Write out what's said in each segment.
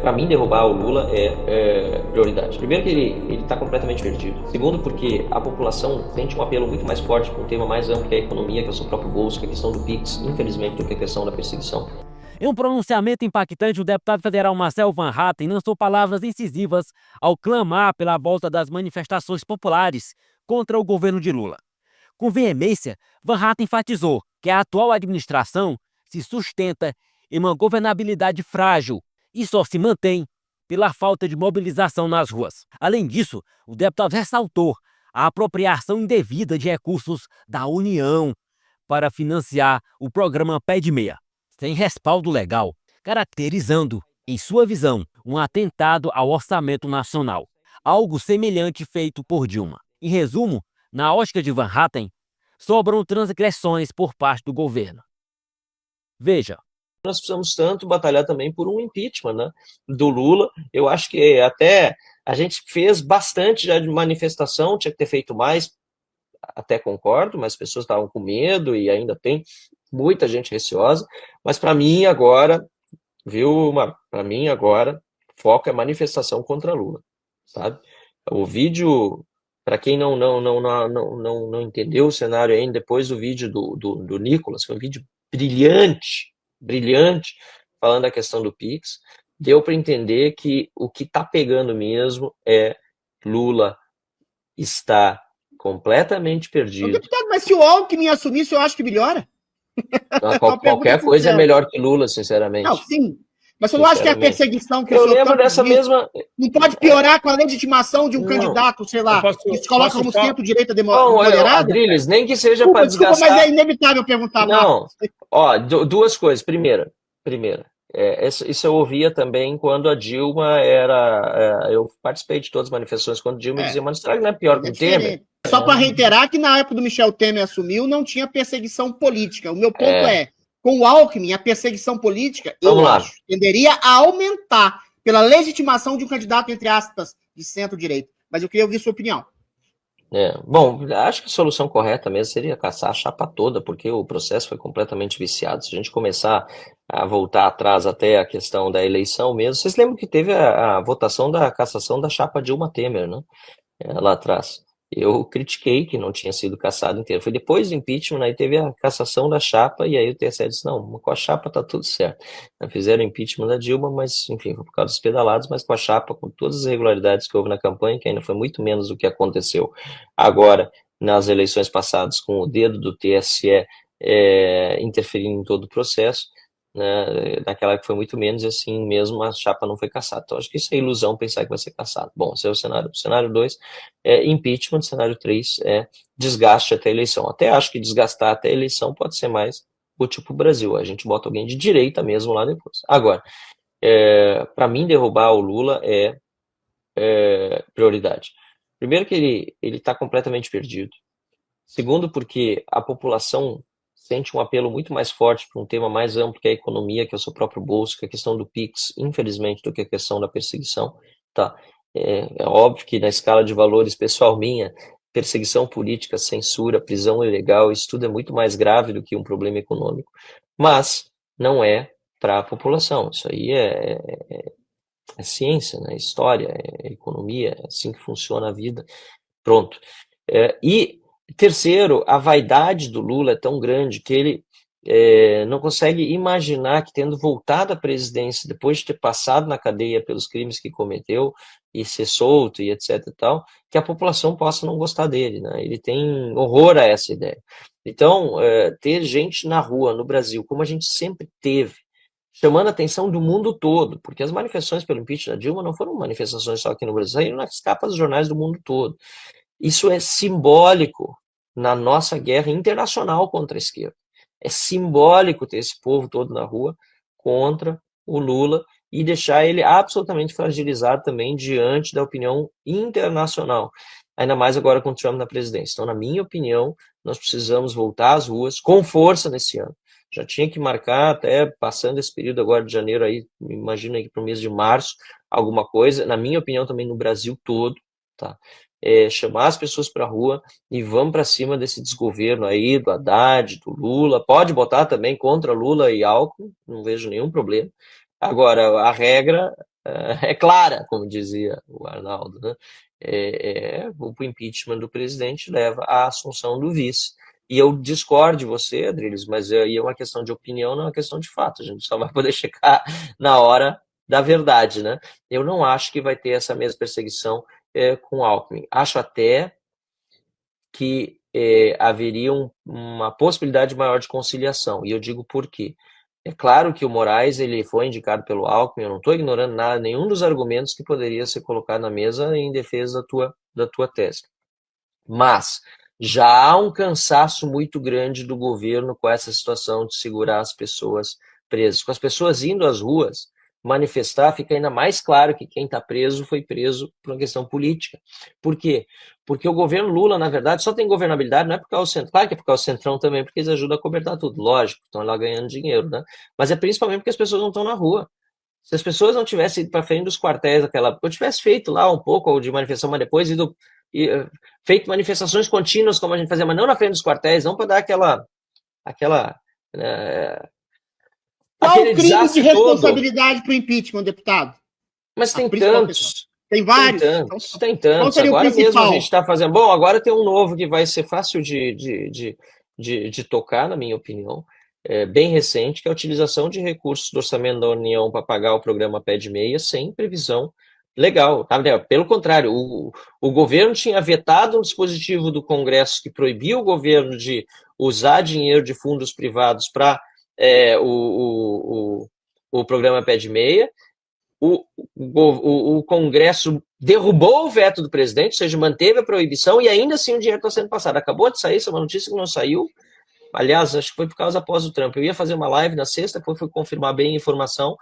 Para mim, derrubar o Lula é prioridade. Primeiro que ele está completamente perdido. Segundo, porque a população sente um apelo muito mais forte para um tema mais amplo que a economia, que é o seu próprio bolso, que é a questão do PIX, infelizmente, do que a questão da perseguição. Em um pronunciamento impactante, o deputado federal Marcel Van Hatten lançou palavras incisivas ao clamar pela volta das manifestações populares contra o governo de Lula. Com veemência, Van Hatten enfatizou que a atual administração se sustenta em uma governabilidade frágil e só se mantém pela falta de mobilização nas ruas. Além disso, o deputado ressaltou a apropriação indevida de recursos da União para financiar o programa Pé de Meia, sem respaldo legal, caracterizando, em sua visão, um atentado ao orçamento nacional, algo semelhante feito por Dilma. Em resumo, na ótica de Van Hatten, sobram transgressões por parte do governo. Veja. Nós precisamos tanto batalhar também por um impeachment, né, do Lula. Eu acho que até a gente fez bastante já de manifestação, tinha que ter feito mais, até concordo, mas as pessoas estavam com medo e ainda tem muita gente receosa. Mas para mim agora, viu, para mim agora, foco é manifestação contra Lula, sabe? O vídeo, para quem não entendeu o cenário ainda, depois do vídeo do Nicolas, foi um vídeo brilhante, falando da questão do PIX, deu para entender que o que está pegando mesmo é Lula está completamente perdido. Deputado, mas se o Alckmin assumisse, eu acho que melhora. Qualquer coisa é melhor que Lula, sinceramente. Não, sim. Mas você não acha que a perseguição que eu lembro dessa mesma... Não pode piorar com a legitimação de um candidato, sei lá, que se coloca como centro-direita moderada? Adriles, nem que seja para desgastar... mas é inevitável perguntar. Não, ó, duas coisas. Primeira, isso eu ouvia também quando a Dilma era... eu participei de todas as manifestações quando a Dilma dizia, mas será que não é pior que o Temer? Só para reiterar que na época do Michel Temer assumiu, não tinha perseguição política. O meu ponto é, com o Alckmin, a perseguição política, eu acho, tenderia a aumentar pela legitimação de um candidato, entre aspas, de centro-direita. Mas eu queria ouvir sua opinião. Bom, acho que a solução correta mesmo seria caçar a chapa toda, porque o processo foi completamente viciado. Se a gente começar a voltar atrás até a questão da eleição mesmo, vocês lembram que teve a votação da cassação da chapa Dilma Temer, né? Lá atrás. Eu critiquei que não tinha sido cassado inteiro. Foi depois do impeachment, aí teve a cassação da chapa, e aí o TSE disse, não, com a chapa tá tudo certo. Fizeram o impeachment da Dilma, mas, enfim, foi por causa dos pedalados, mas com a chapa, com todas as irregularidades que houve na campanha, que ainda foi muito menos do que aconteceu agora, nas eleições passadas, com o dedo do TSE interferindo em todo o processo, né, naquela época foi muito menos, e assim mesmo a chapa não foi cassada. Então, acho que isso é ilusão pensar que vai ser cassado. Bom, esse é o cenário. Cenário 2 é impeachment, cenário 3 é desgaste até a eleição. Até acho que desgastar até a eleição pode ser mais útil para o Brasil. A gente bota alguém de direita mesmo lá depois. Agora, para mim, derrubar o Lula é prioridade. Primeiro que ele está completamente perdido. Segundo, porque a população sente um apelo muito mais forte para um tema mais amplo que a economia, que é o seu próprio bolso, que é a questão do PIX, infelizmente, do que a questão da perseguição. Tá? É óbvio que na escala de valores pessoal minha, perseguição política, censura, prisão ilegal, isso tudo é muito mais grave do que um problema econômico, mas não é para a população. Isso aí é ciência, né? História, é economia, é assim que funciona a vida. Pronto. E terceiro, a vaidade do Lula é tão grande que ele não consegue imaginar que, tendo voltado à presidência, depois de ter passado na cadeia pelos crimes que cometeu e ser solto e etc e tal, que a população possa não gostar dele, né? Ele tem horror a essa ideia. Então, ter gente na rua, no Brasil, como a gente sempre teve, chamando a atenção do mundo todo, porque as manifestações pelo impeachment da Dilma não foram manifestações só aqui no Brasil, saíram nas capas dos jornais do mundo todo. Isso é simbólico na nossa guerra internacional contra a esquerda. É simbólico ter esse povo todo na rua contra o Lula e deixar ele absolutamente fragilizado também diante da opinião internacional. Ainda mais agora com o Trump na presidência. Então, na minha opinião, nós precisamos voltar às ruas com força nesse ano. Já tinha que marcar, até passando esse período agora de janeiro, aí, imagina aí para o mês de março, alguma coisa, na minha opinião também no Brasil todo, tá? Chamar as pessoas para a rua e vamos para cima desse desgoverno aí, do Haddad, do Lula, pode botar também contra Lula e Alckmin, não vejo nenhum problema. Agora, a regra é clara, como dizia o Arnaldo, né? O impeachment do presidente leva à assunção do vice. E eu discordo de você, Adriles, mas aí é uma questão de opinião, não é uma questão de fato. A gente só vai poder checar na hora da verdade, né? Eu não acho que vai ter essa mesma perseguição com Alckmin. Acho até que haveria uma possibilidade maior de conciliação. E eu digo por quê. É claro que o Moraes ele foi indicado pelo Alckmin, eu não estou ignorando nada, nenhum dos argumentos que poderia ser colocado na mesa em defesa da tua tese. Mas já há um cansaço muito grande do governo com essa situação de segurar as pessoas presas. Com as pessoas indo às ruas manifestar, fica ainda mais claro que quem está preso foi preso por uma questão política. Por quê? Porque o governo Lula, na verdade, só tem governabilidade, não é por causa do Centrão, claro que é por causa do Centrão também, porque eles ajudam a cobertar tudo, lógico, estão lá ganhando dinheiro, né? Mas é principalmente porque as pessoas não estão na rua. Se as pessoas não tivessem ido para frente dos quartéis naquela época, eu tivesse feito lá um pouco de manifestação, mas depois feito manifestações contínuas, como a gente fazia, mas não na frente dos quartéis, não para dar aquela qual o crime de responsabilidade para o impeachment, deputado? Mas tem tantos. Tem vários. Tem tantos. Agora mesmo a gente está fazendo. Bom, agora tem um novo que vai ser fácil de tocar, na minha opinião, bem recente, que é a utilização de recursos do orçamento da União para pagar o programa Pé de Meia sem previsão legal. Tá? Pelo contrário, o governo tinha vetado um dispositivo do Congresso que proibia o governo de usar dinheiro de fundos privados para o programa Pé de Meia. O Congresso derrubou o veto do presidente, ou seja, manteve a proibição e ainda assim o dinheiro está sendo passado. Acabou de sair, essa é uma notícia que não saiu. Aliás, acho que foi por causa após o Trump. Eu ia fazer uma live na sexta, depois fui confirmar bem a informação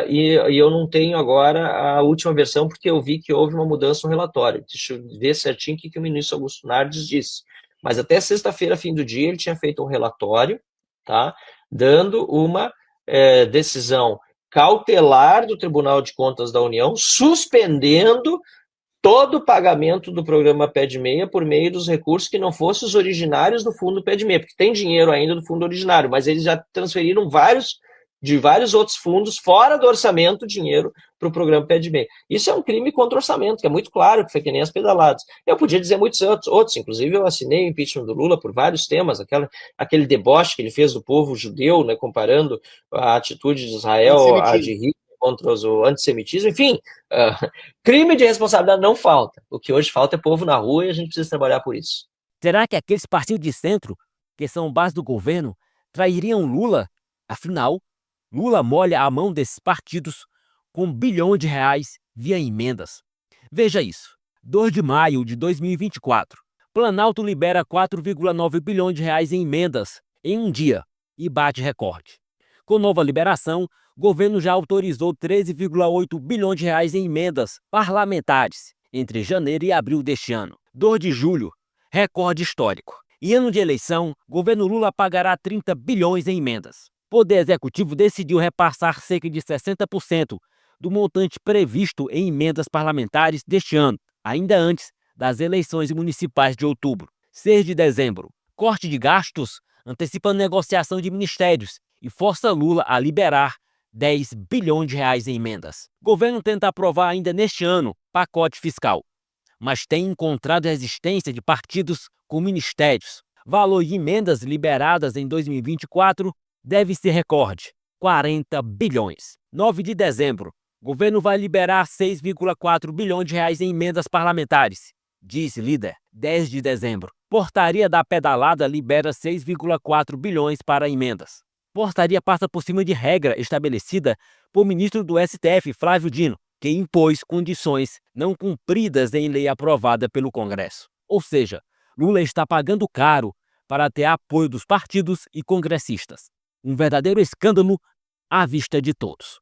e eu não tenho agora a última versão porque eu vi que houve uma mudança no relatório. Deixa eu ver certinho o que o ministro Augusto Nardes disse. Mas até sexta-feira, fim do dia, ele tinha feito um relatório, tá, dando uma decisão cautelar do Tribunal de Contas da União, suspendendo todo o pagamento do programa Pé de Meia por meio dos recursos que não fossem os originários do fundo Pé de Meia, porque tem dinheiro ainda do fundo originário, mas eles já transferiram de vários outros fundos, fora do orçamento, dinheiro para o programa Pé de Meia. Isso é um crime contra o orçamento, que é muito claro, que foi que nem as pedaladas. Eu podia dizer muitos outros, inclusive eu assinei o impeachment do Lula por vários temas, aquele deboche que ele fez do povo judeu, né, comparando a atitude de Israel a de Hitler contra o antissemitismo, enfim, crime de responsabilidade não falta. O que hoje falta é povo na rua e a gente precisa trabalhar por isso. Será que aqueles partidos de centro, que são base do governo, trairiam Lula? Afinal, Lula molha a mão desses partidos com R$1 bilhão via emendas. Veja isso. 2 de maio de 2024. Planalto libera 4,9 bilhões de reais em emendas em um dia e bate recorde. Com nova liberação, o governo já autorizou 13,8 bilhões de reais em emendas parlamentares entre janeiro e abril deste ano. 2 de julho, recorde histórico. Em ano de eleição, o governo Lula pagará 30 bilhões em emendas. O Poder Executivo decidiu repassar cerca de 60% do montante previsto em emendas parlamentares deste ano, ainda antes das eleições municipais de outubro. 6 de dezembro, corte de gastos antecipando negociação de ministérios e força Lula a liberar 10 bilhões de reais em emendas. O governo tenta aprovar ainda neste ano pacote fiscal, mas tem encontrado resistência de partidos com ministérios. Valor de emendas liberadas em 2024 deve ser recorde, 40 bilhões. 9 de dezembro, o governo vai liberar 6,4 bilhões de reais em emendas parlamentares, diz líder. 10 de dezembro, portaria da pedalada libera 6,4 bilhões para emendas. Portaria passa por cima de regra estabelecida por ministro do STF, Flávio Dino, que impôs condições não cumpridas em lei aprovada pelo Congresso. Ou seja, Lula está pagando caro para ter apoio dos partidos e congressistas. Um verdadeiro escândalo à vista de todos.